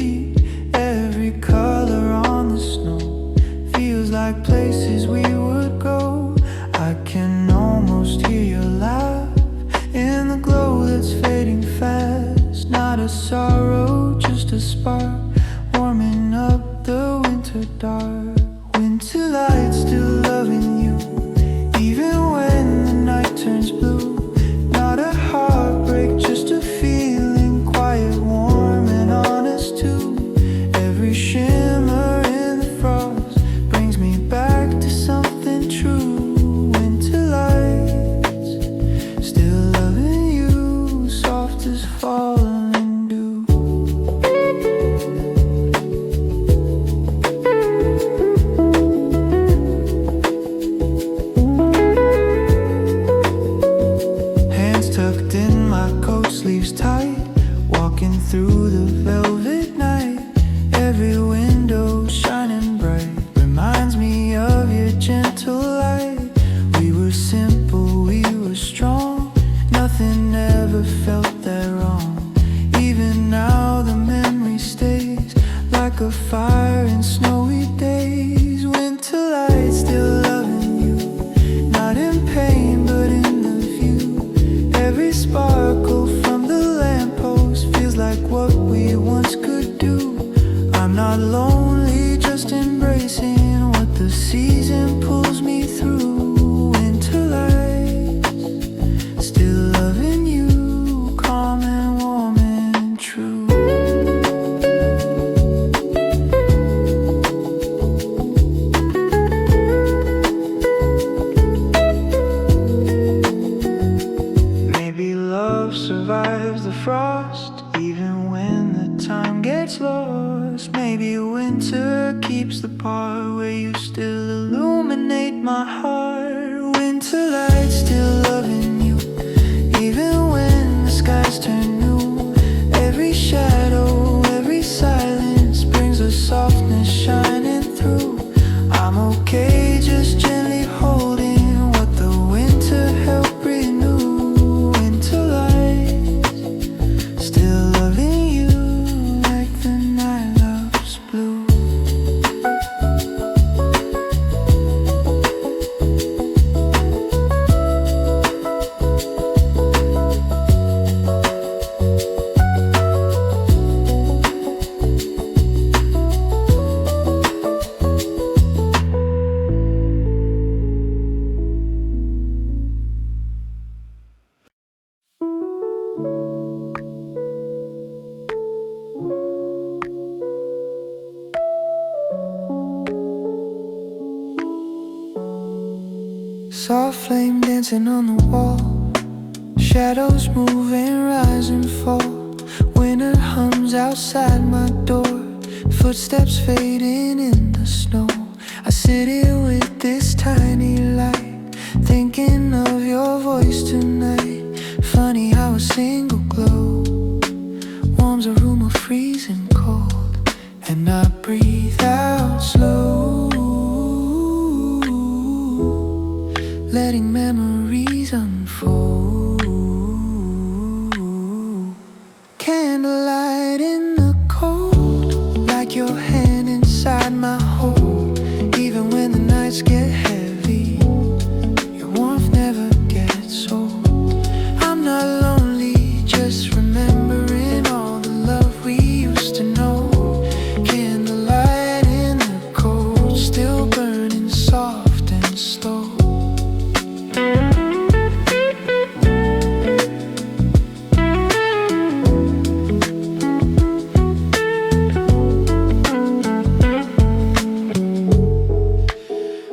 street. Every color on the snow feels like places we would go. I can almost hear your laugh in the glow that's fading fast. Not a sorrow, just a spark warming up the winter dark. Winter light, still loving you, even when the night turns blue. Not a heartbreak, just a feeling, quiet, warm, and honest too. Every shimmer in the frost brings me back to something true. Winter lights, still loving you, soft as falling dew. Hands tucked in my coat sleeves tight, walking through the velvet night. Every window shining bright reminds me of your gentle light. We were simple, we were strong, nothing ever felt that wrong. Even now the memory stays like a fire in snowy days. Winter light, still loving you, not in pain but in the view. Every sparkle from the lamppost feels like what we once could do. I'm not lonely, just embracing what the season pulls me through. Winter lights, still loving you, calm and warm and true. Maybe love survives the frost, even when the time gets lost. Maybe winter keeps the part where you still illuminate my heart. Winter light, still loving you, even when the skies turn new. Every shadow, every silence brings a softness shining through. I'm okay, just gently holding what the winter helped renew. Winter lights, still loving you like the night love's blue. Soft flame dancing on the wall, shadows moving, rise and fall. Winter hums outside my door, footsteps fading in the snow. I sit here with this tiny light, thinking of your voice tonight. Funny how a single glow warms a room of freezing cold, and I breathe out slow, letting memories unfold. Candlelight in the cold, like your hand inside my hold. Even when the nights get heavy, your warmth never gets old. I'm not lonely, just remembering all the love we used to know. Candlelight in the cold, still burning soft and slow.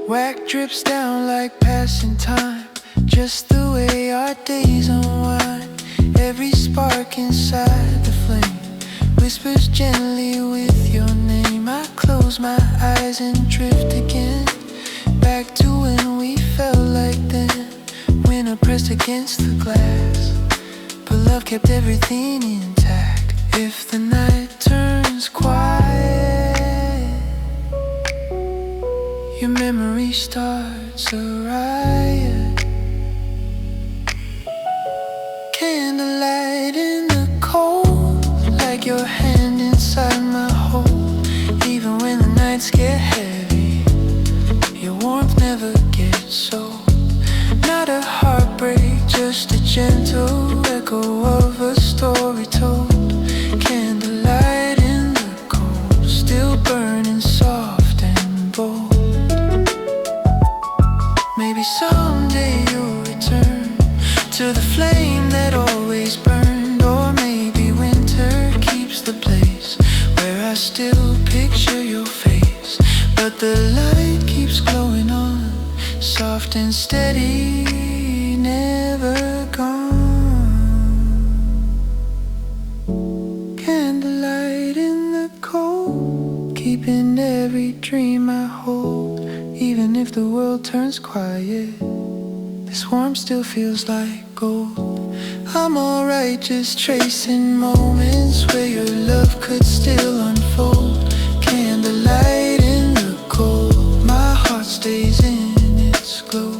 Whack drips down like passing time, just the way our days unwind. Every spark inside the flame whispers gently with your name. I close my eyes and drift again, back to when we felt like then. Winter pressed against the glass, but love kept everything intact. If the night turns quiet, your memory starts a riot. Candlelight in the cold, like your hand inside my still picture your face, but the light keeps glowing on, soft and steady, never gone. Candlelight in the cold, keeping every dream I hold. Even if the world turns quiet, this warmth still feels like gold. I'm alright just tracing moments where your love could still unfold. Candlelight in the cold, my heart stays in its glow.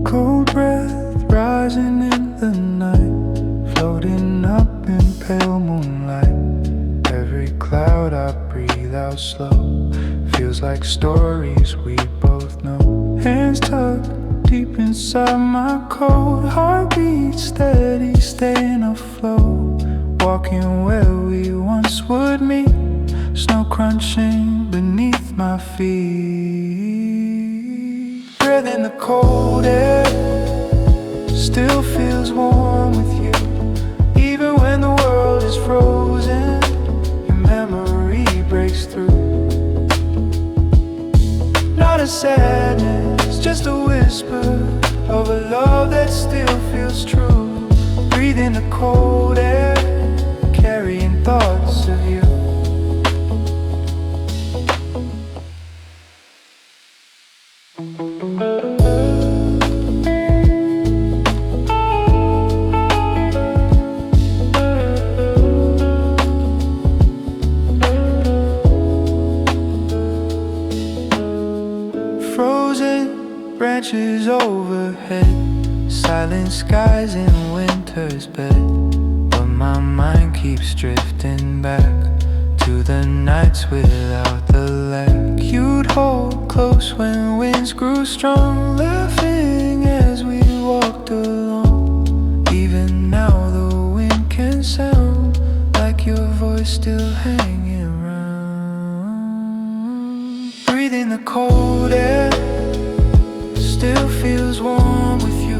Cold breath rising in the night, floating up in pale moonlight. Every cloud I breathe out slow, feels like stories we both know. Hands tucked deep inside my coat, heartbeat steady, staying afloat. Walking where we once would meet, snow crunching beneath my feet. Breath in the cold air, still feels warm with you. Even when the world is frozen, your memory breaks through. Not a sadness, just a whisper of a love that still feels true. Breathe in the cold air, carrying thoughts of you. Frozen branches overhead, silent skies in winter's bed. But my mind keeps drifting back to the nights without the lack. You'd hold close when winds grew strong, laughing as we walked along. Even now the wind can sound like your voice still hanging around. Breathe in the cold air, still feels warm with you.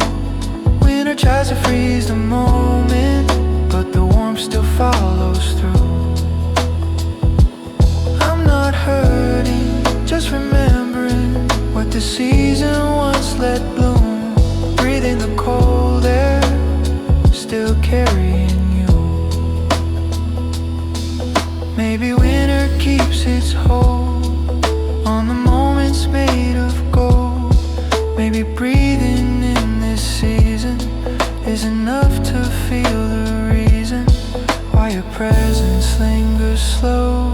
Winter tries to freeze the moment, but the warmth still follows through. I'm not hurting, just remembering what the season once let bloom. Breathe in the cold air, still carrying you. Maybe winter keeps its hold on the moments made of gold. Maybe breathing in this season is enough to feel the reason why your presence lingers slow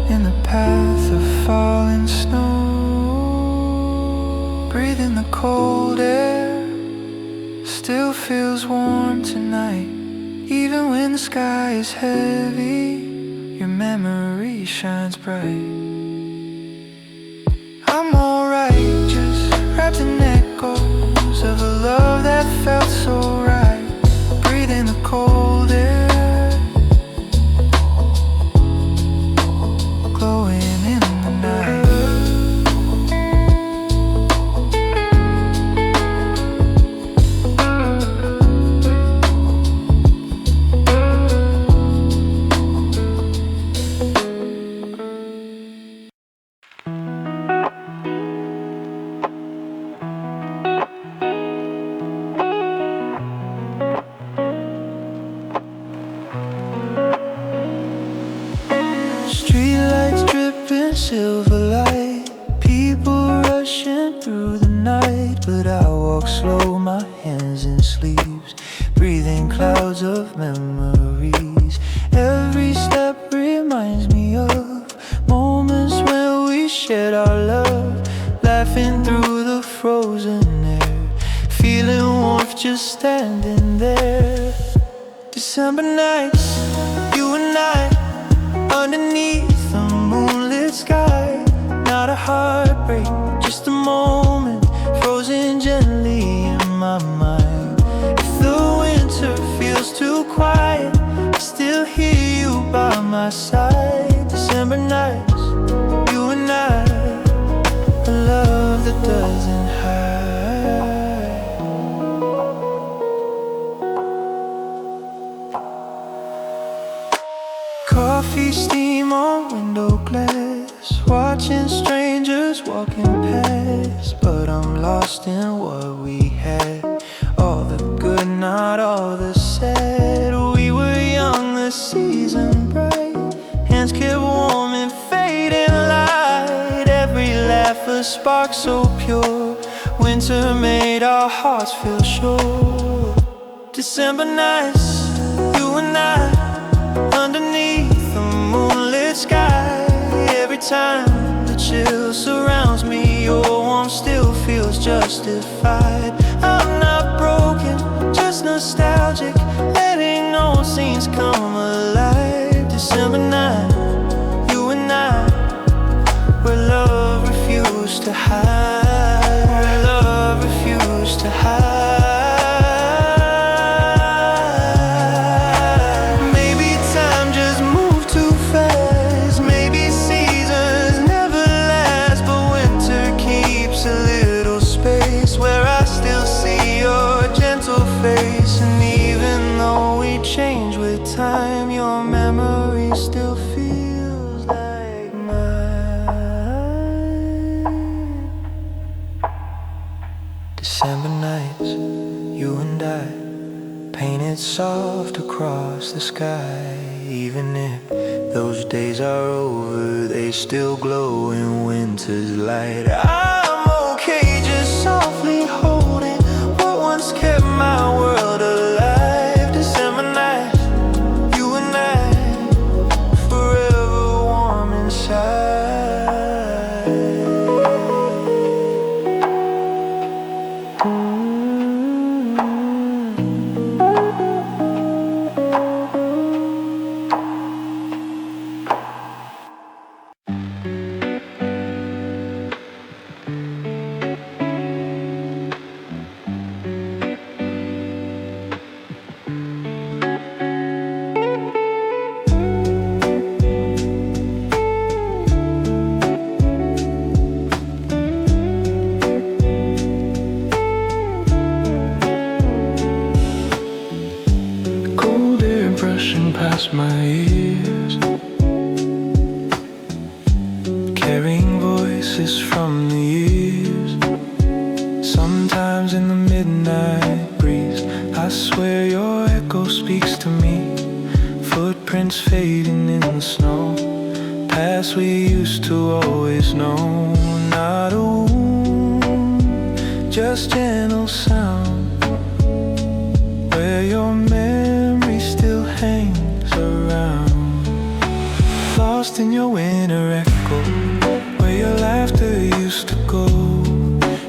in the path of falling snow. Breathe in the cold air, still feels warm tonight. Even when the sky is heavy, your memory shines bright. I'm alright, just wrapped in echoes of a love that felt so right. Breathe in the cold air, glowing in the night. clouds of memories. Every step reminds me of moments when we shared our love, laughing through the frozen air, feeling warmth just standing there. December nights, you and I, underneath the moonlit sky. Not a heartbreak, just a moment, frozen gently in my mind. If the winter feels too quiet, I still hear you by my side. December nights, you and I, a love that doesn't hide. Coffee steam on window glass, watching strangers walking past. But I'm lost in what we had, all the good, not all the sad. We were young, the season bright, hands kept warm in fading light. Every laugh a spark so pure, winter made our hearts feel sure. December nights, you and I, underneath the moonlit sky. Every time the chill surrounds me, your warmth still feels justified. I'm not broken, just nostalgic, letting old scenes come alive. December night, you and I, where love refused to hide, where love refused to hide. Change with time, your memory still feels like mine. December nights, you and I, painted soft across the sky. Even if those days are over, they still glow in winter's light. I'm okay just softly holding what once kept my world alive. Past my ears, carrying voices from the years. Sometimes in the midnight breeze, I swear your echo speaks to me. Footprints fading in the snow, paths we used to always know. Not a wound, just gentle sound, where your memory still hangs around. Lost in your winter echo, where your laughter used to go.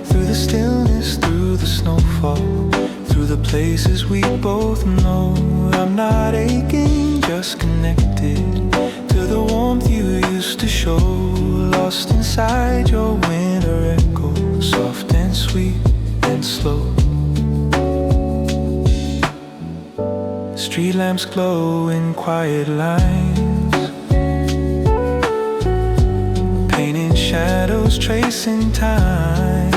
Through the stillness, through the snowfall, through the places we both know. I'm not aching, just connected to the warmth you used to show. Lost inside your winter echo, soft and sweet and slow. Street lamps glow in quiet lines, painting shadows, tracing time.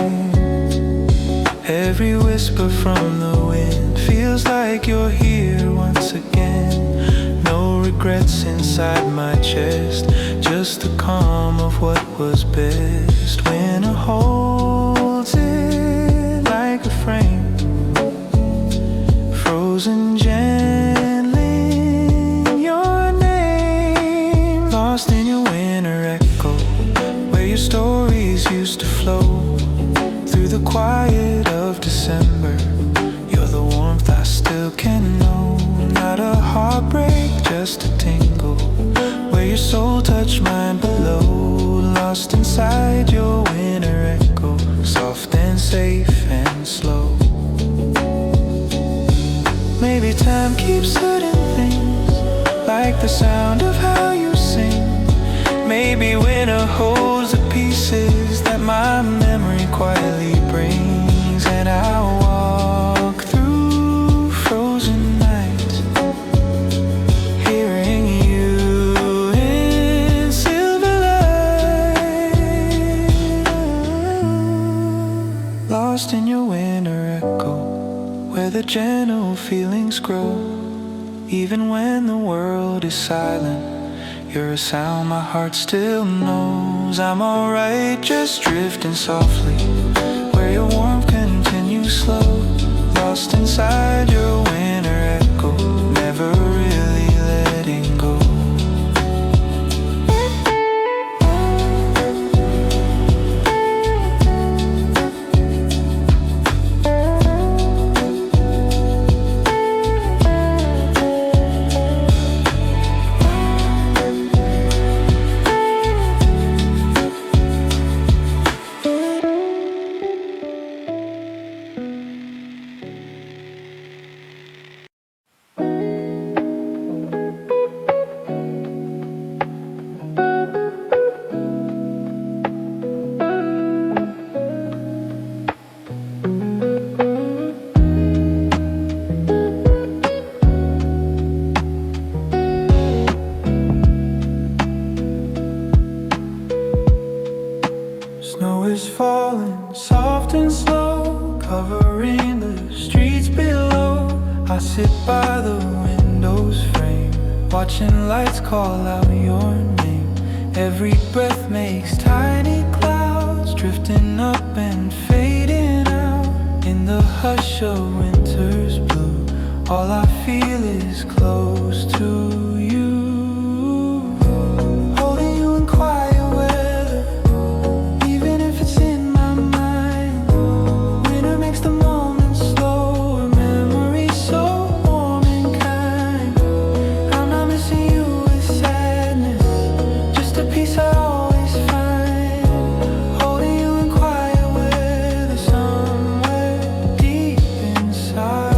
Every whisper from the wind feels like you're here once again. No regrets inside my chest, just the calm of what was best. Winter holds it like a frame, frozen gently in your name. Lost in your winter echo, where your stories used to flow. Through the quiet of December, you're the warmth I still can know. soul touch mine below, lost inside your winter echo, soft and safe and slow. Maybe time keeps certain things, like the sound of how you sing. Maybe winter holds the pieces that my memory quietly brings, and I'll walk through frozen nights, hearing you in silver light, lost in your winter echo, where the gentle feelings grow. Even when the world is silent, you're a sound my heart still knows. I'm alright, just drifting softly, where your warmth continues slow, lost inside your winter echo, never really letting go. Snow is falling, soft and slow, covering the streets below. I sit by the window's frame, watching lights call out your name. Every breath makes tiny clouds, drifting up and fading out. In the hush of winter's blue, all I feel is close to you. Holding you in quiet weather, even if it's in my mind. Winter makes the moment slow, a memory so warm and kind. I'm not missing you with sadness, just a piece I always find. Holding you in quiet weather, somewhere deep inside.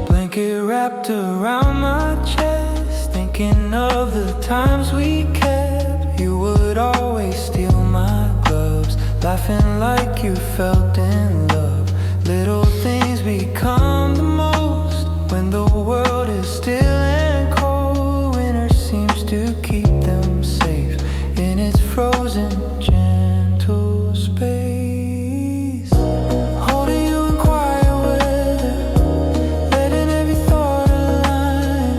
Blanket wrapped around my chest, thinking of the times we kept. You would always steal my gloves, laughing like you felt in love. Little things become the most when the world is still and cold. Winter seems to keep them safe in its frozen, gentle space. Holding you in quiet weather, letting every thought align.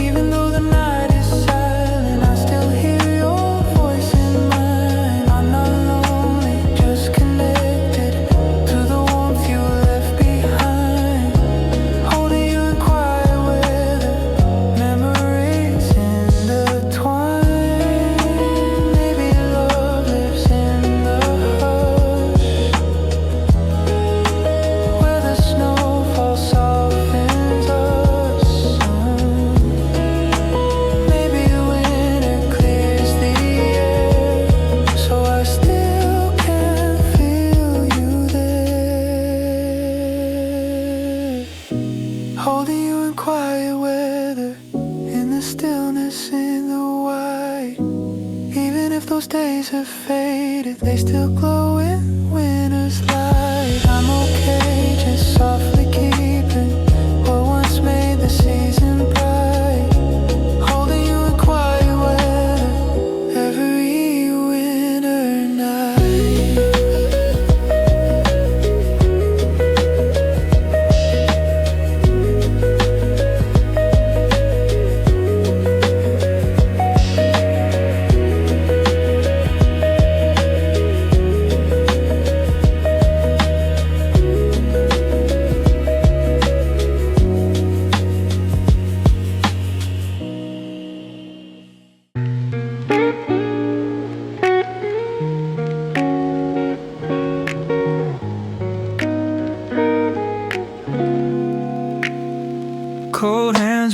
Even though the night is silent, I still hear your voice in mine. I'm not lonely, just connected to the warmth you left behind. Holding you in quiet weather, memories intertwined. Maybe love lives in the hush, where the snowfall softens us. Maybe winter clears the air, so I still can feel you there. Holding you in quiet weather, in the stillness, in the white. Even if those days have faded, they still glow in winter's light. I'm okay, just softly keeping what once made the season bright. Holding you in quiet weather, every winter night.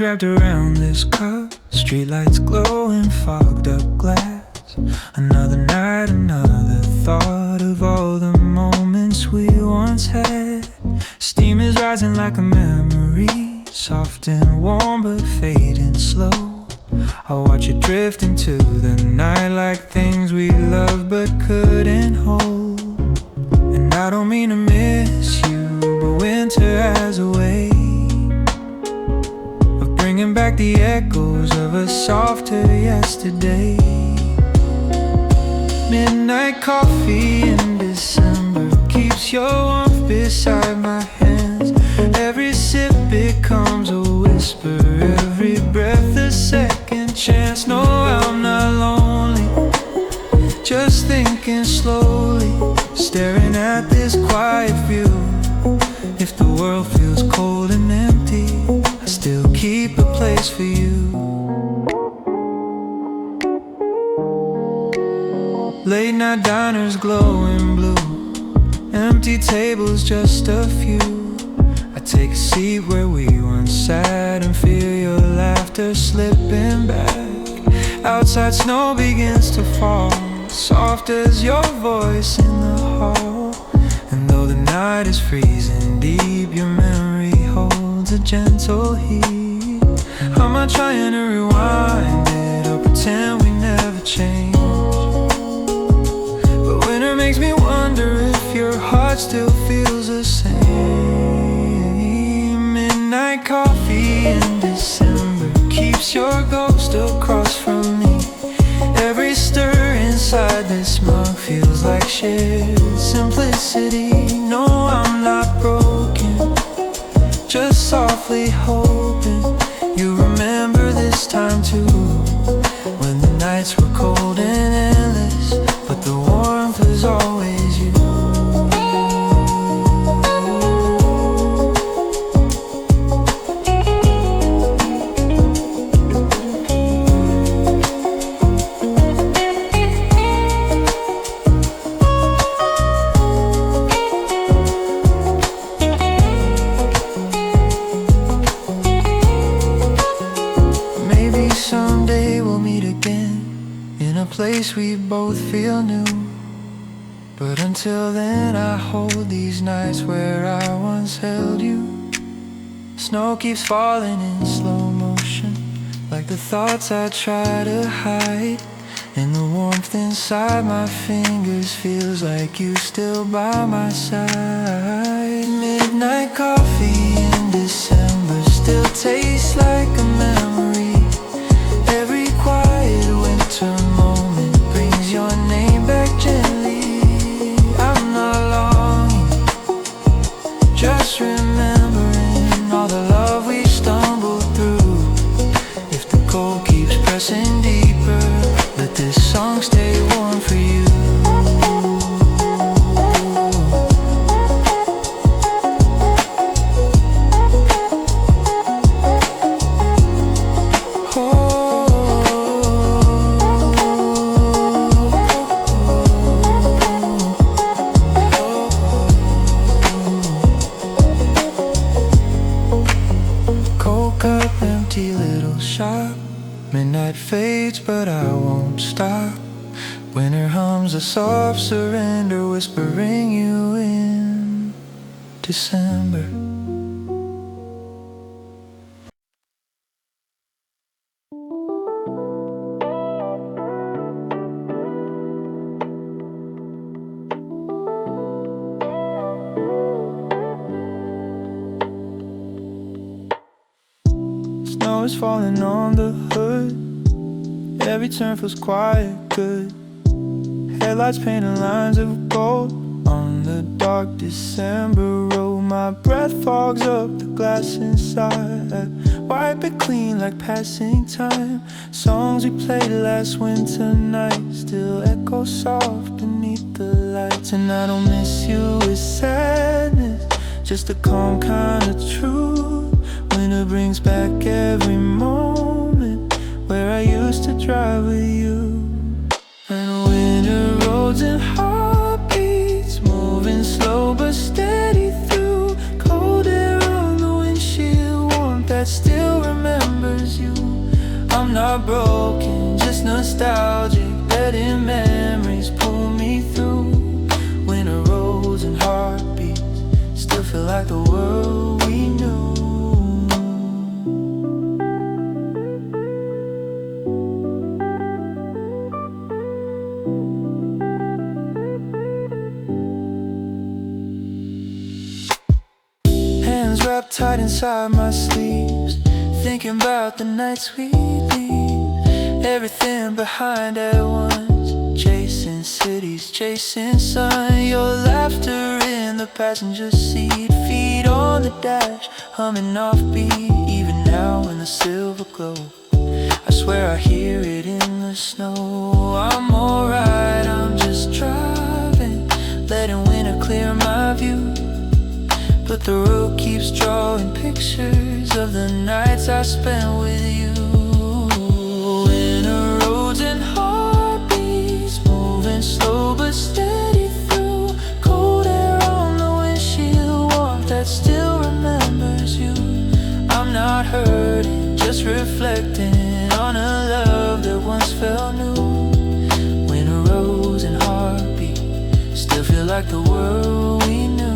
wrapped around this cup, streetlights glowing, fogged up glass. Another night, another thought of all the moments we once had. Steam is rising like a memory, soft and warm but fading slow. I watch it drift into the night like things we loved but couldn't hold. And I don't mean to miss you, but winter has a way of bringing back the echoes of a softer yesterday. Midnight coffee in December keeps your warmth beside my hands. Every sip becomes a whisper, every breath a second chance. No, I'm not lonely, just thinking slowly, staring at this quiet view. If the world feels cold and empty, I still keep a place for you. Late night diners glowing blue, empty tables, just a few. I take a seat where we once sat and feel your laughter slipping back. Outside snow begins to fall, soft as your voice in the hall. And though the night is freezing deep, your memory holds a gentle heat. I'm not trying to rewind it or pretend we never changed, but winter makes me wonder if your heart still feels the same. Midnight coffee in December keeps your ghost across from me. Every stir inside this mug feels like shared simplicity. No, I'm not broken, just softly hoping you remember this time too, when the nights were cold and endless, but the warmth was always you. Maybe someday we'll meet again in a place we both feel new. But until then, I hold these nights where I once held you. Snow keeps falling in slow motion, like the thoughts I try to hide. And the warmth inside my fingers feels like you still by my side. Midnight coffee in December still tastes like a memory. Every quiet winter moment brings your name back gently. I'm not longing, just remembering all the love we stumbled through. If the cold keeps pressing deeper, let this song stay warm for you. Midnight fades, but I won't stop. Winter hums a soft surrender, whispering you in December. Snow is falling on the hood, every turn feels quiet, good. Headlights painting lines of gold on the dark December road. My breath fogs up the glass inside, wipe it clean like passing time. Songs we played last winter night still echo soft beneath the lights. And I don't miss you with sadness, just a calm kind of truth. Winter brings back every moment where I used to drive with you. And winter roads and heartbeats, moving slow but steady through. Cold air on the windshield, warmth that still remembers nostalgic, letting memories pull me through. Winter roads and heartbeats still feel like the world we knew. Hands wrapped tight inside my sleeves, thinking about the nights we leave. Everything behind at once, chasing cities, chasing sun. Your laughter in the passenger seat, feet on the dash, humming offbeat. Even now in the silver glow, I swear I hear it in the snow. I'm alright, I'm just driving, letting winter clear my view. But the road keeps drawing pictures of the nights I spent with you. Winter roads and heartbeats, moving slow but steady through. Cold air on the windshield, warmth that still remembers you. I'm not hurting, just reflecting on a love that once felt new. Winter roads and heartbeats still feel like the world we knew.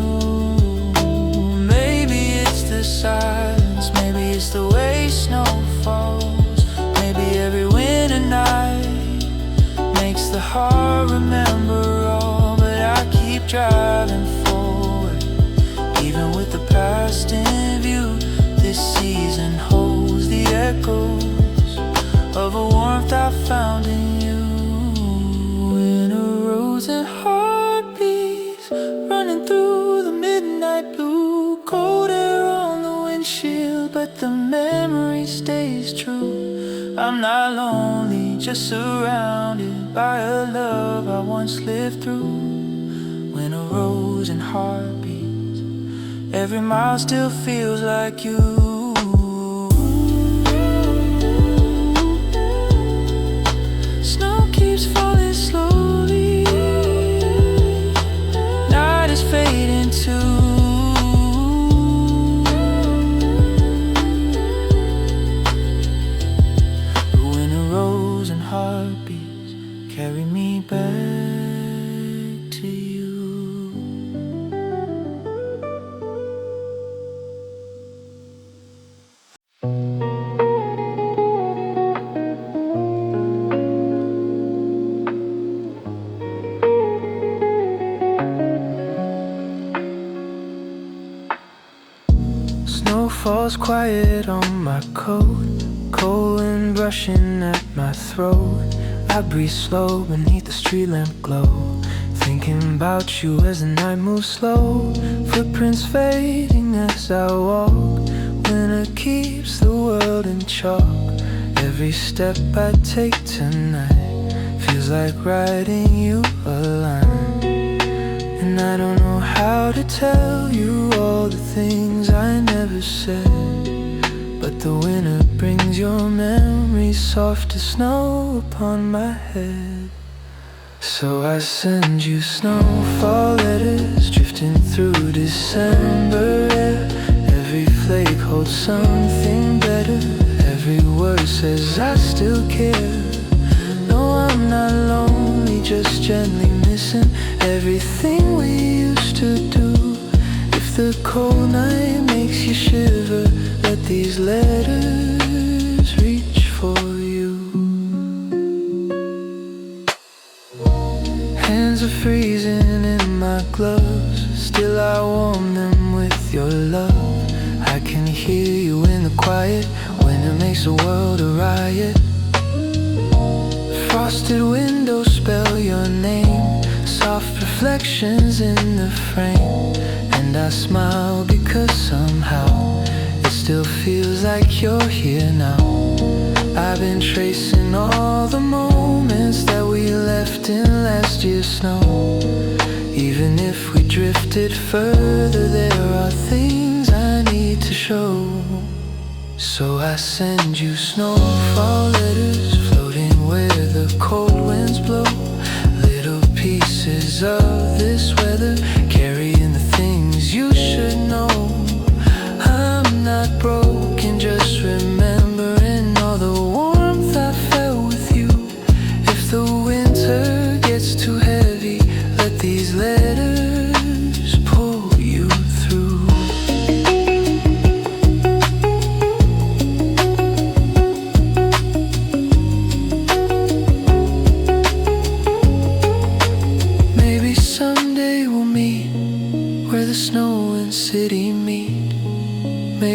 Silence, maybe it's the way snow falls. Maybe every winter night makes the heart remember all. But I keep driving forward, even with the past in view. This season holds the echoes of a warmth I found in you. Winter roads and heartbeats running through the midnight blue. Cold air on the windshield, but the memory stays true. I'm not lonely, just surrounded by a love I once lived through. Winter roads and heartbeats, every mile still feels like you. Snow keeps falling slowly, night is fading too. Carry me back to you. Snow falls quiet on my coat, cold wind brushing at my throat. I breathe slow beneath the street lamp glow, thinking about you as the night moves slow. Footprints fading as I walk, winter keeps the world in chalk. Every step I take tonight feels like writing you a line. And I don't know how to tell you all the things I never said, but the winter brings your memories soft as snow upon my head. So I send you snowfall letters, drifting through December air. Every flake holds something better, every word says I still care. No, I'm not lonely, just gently missing everything we used to do. If the cold night makes you shiver, let these letters reach for you. Hands are freezing in my gloves, still I warm them with your love. I can hear you in the quiet, when it makes the world a riot. Frosted windows spell your name, soft reflections in the frame. And I smile because somehow it still feels like you're here now. I've been tracing all the moments that we left in last year's snow. Even if we drifted further, there are things I need to show. So I send you snowfall letters, floating where the cold winds blow. Little pieces of this weather, carrying the things you should know. I'm not broken, just remembering all the warmth I felt with you.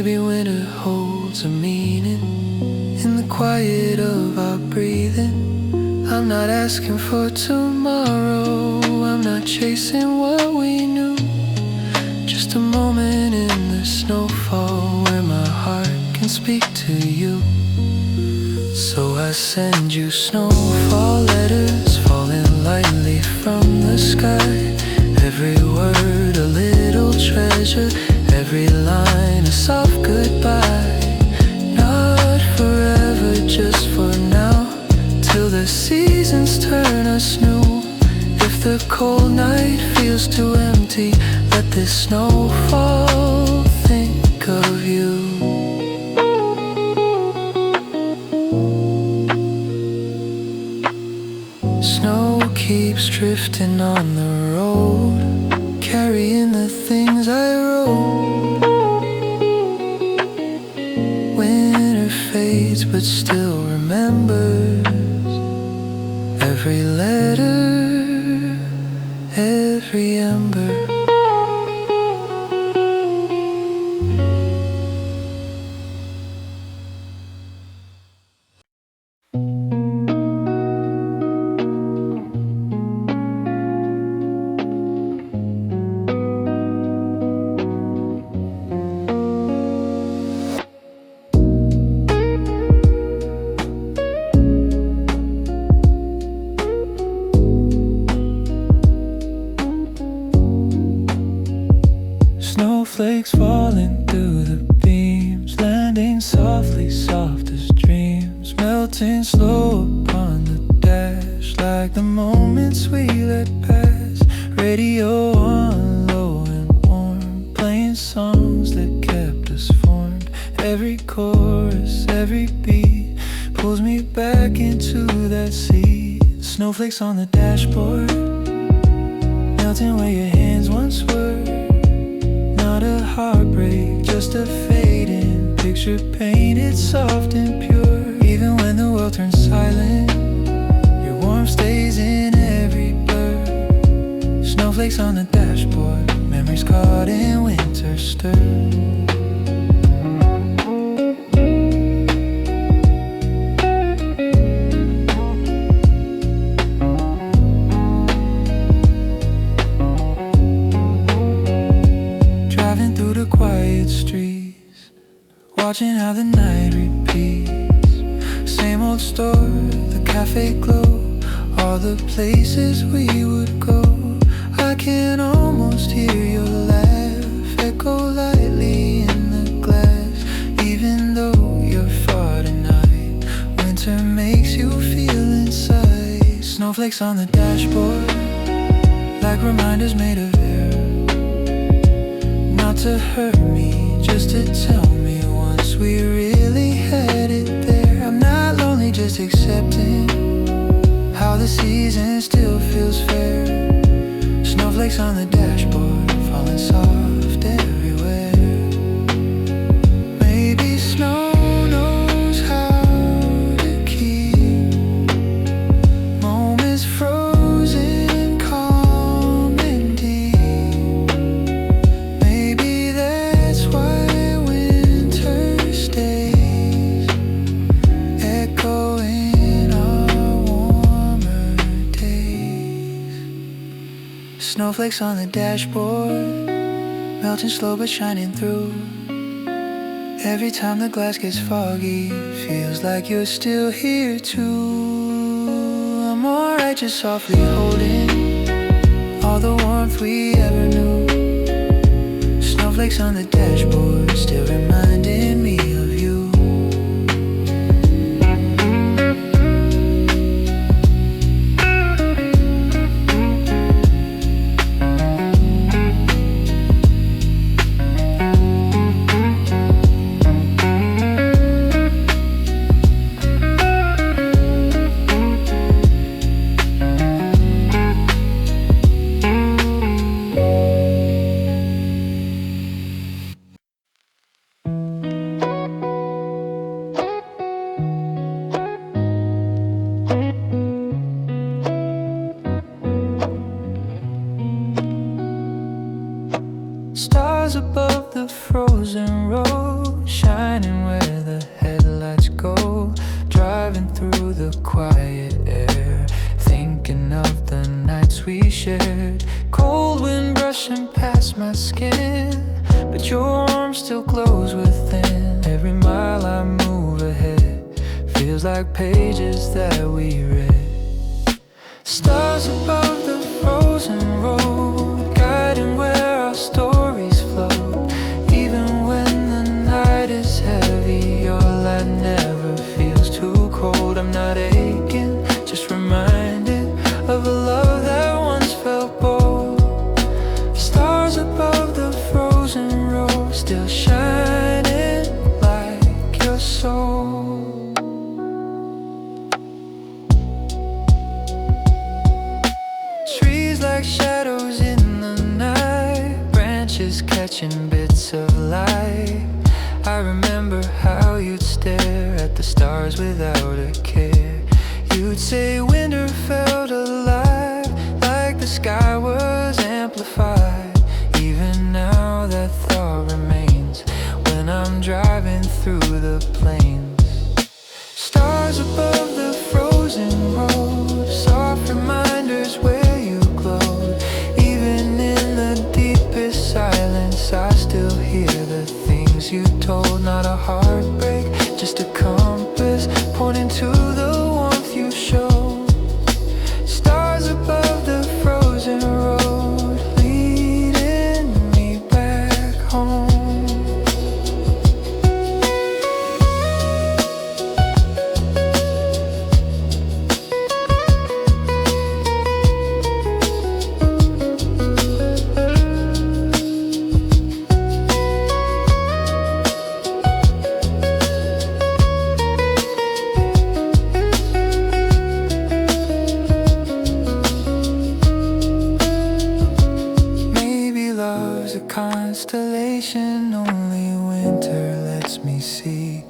Maybe winter holds a meaning in the quiet of our breathing. I'm not asking for tomorrow, I'm not chasing what we knew. Just a moment in the snowfall where my heart can speak to you. So I send you snowfall letters falling lightly from the sky. Every word a little treasure, every line a soft goodbye. Not forever, just for now, till the seasons turn us new. If the cold night feels too empty, let this snowfall think of you. Snow keeps drifting on the road, carrying the things I wrote. Winter fades but still remembers every letter, every ember. Snowflakes falling through the beams, landing softly, soft as dreams, melting slow upon the dash, like the moments we let pass. Radio on low and warm, playing songs that kept us formed. Every chorus, every beat pulls me back into that sea. Snowflakes on the dashboard, melting where your hands once were. Not a heartbreak, just a fading picture painted soft and pure. Even when the world turns silent, your warmth stays in every blur. Snowflakes on the dashboard, memories caught in winter stir. Quiet streets, watching how the night repeats. Same old store, the cafe glow, all the places we would go. I can almost hear your laugh echo lightly in the glass. Even though you're far tonight, winter makes you feel inside. Snowflakes on the dashboard, like reminders made of air. Not to hurt me, just to tell me once we really had it there. I'm not lonely, just accepting how the season still feels fair. Snowflakes on the dashboard, falling soft everywhere. Maybe snow knows how to keep moments frozen, calm and deep. Maybe that's why winter stays, echoing our warmer days. Snowflakes on the dashboard, melting slow but shining through. Every time the glass gets foggy, feels like you're still here too. I'm alright, just softly holding all the warmth we ever knew. Snowflakes on the dashboard, still reminding me of you. we shared. Cold wind brushing past my skin, but your arm still glows within. Every mile I move ahead feels like pages that we read. Stars above the frozen road, guiding where our stories flow. Even when the night is heavy, your light never feels too cold. I'm not aching, just reminded of a love that once felt bold. Stars above the frozen road, still shining like your soul. Trees like shadows in the night, branches catching bits of light. I remember how you'd stare at the stars without a care. You'd say winter felt alive, like the sky was amplified. Even now that thought remains when I'm driving through the plains. Stars above the frozen road, soft reminders where you glowed. Even in the deepest silence, I still hear the things you told. Not a heartbreak, just a compass pointing to the warmth you show. Stars above the frozen road, leading me back home. Constellation only winter lets me see.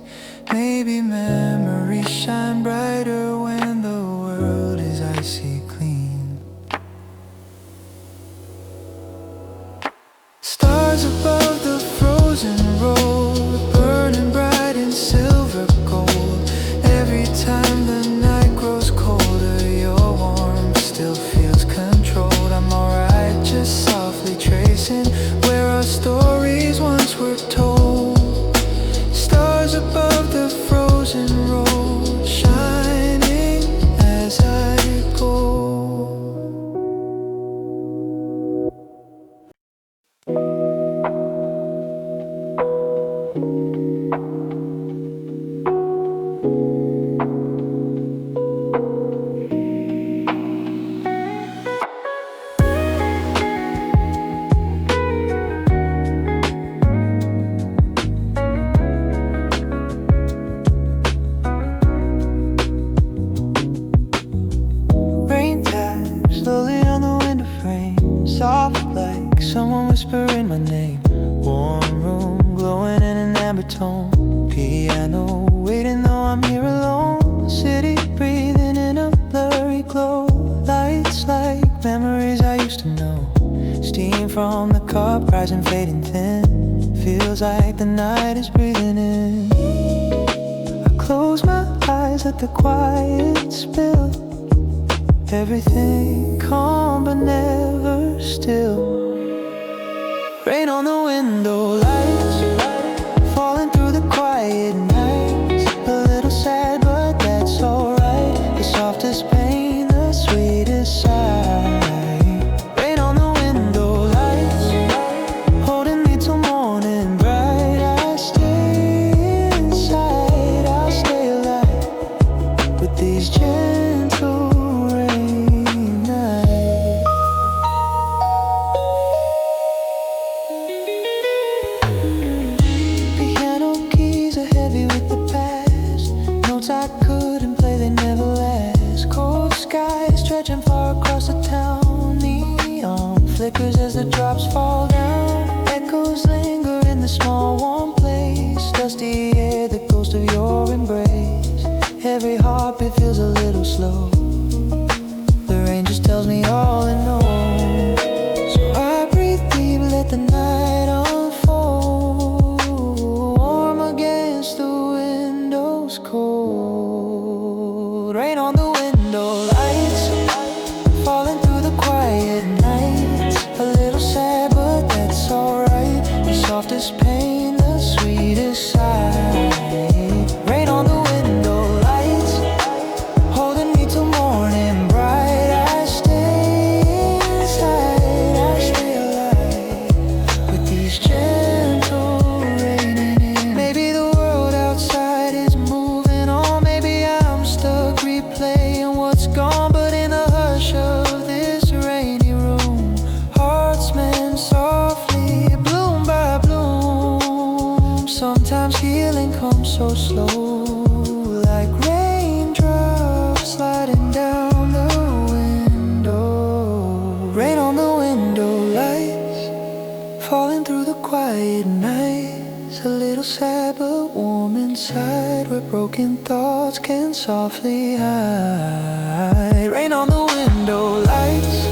Maybe memories shine brighter when the world is icy clean. Stars above the frozen road, burning bright in silver gold. Every time the night grows colder, your warmth still feels controlled. I'm alright, just softly tracing where our stories once were told. Stars above the frozen road, shining as I go. Slowly on the window frame, soft like someone whispering my name. Warm room glowing in an amber tone, piano waiting though I'm here alone. City breathing in a blurry glow, lights like memories I used to know. Steam from the cup rising fading thin, feels like the night is breathing in. I close my eyes, let the quiet spill. Everything calm but never still. Rain on the window, lights falling through the quiet nights. A little sad but that's alright. The softest pain, the sweetest sigh. Rain on the window, lights holding me till morning bright. I stay inside, I'll stay alive with these gentle I couldn't play, they never last. Cold skies stretching far across the town. Neon flickers as the drops fall down. Echoes linger in the small warm place. Dusty air, the ghost of your embrace. Every heartbeat feels a little slow. The rain just tells me all I know. So I breathe deep, let the night unfold. Warm against the windows cold. Rain on the window, lights falling through the quiet quiet nights, a little sad but warm inside, where broken thoughts can softly hide. Rain on the window lights,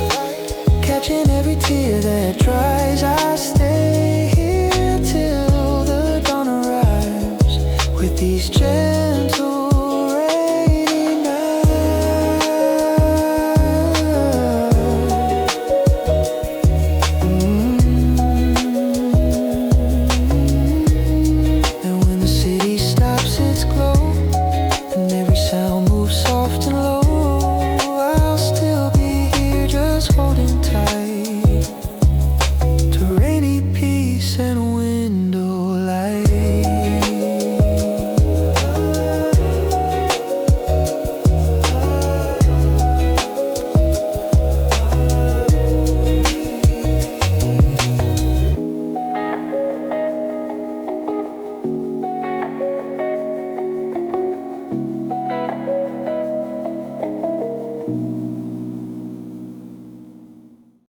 catching every tear that dries. I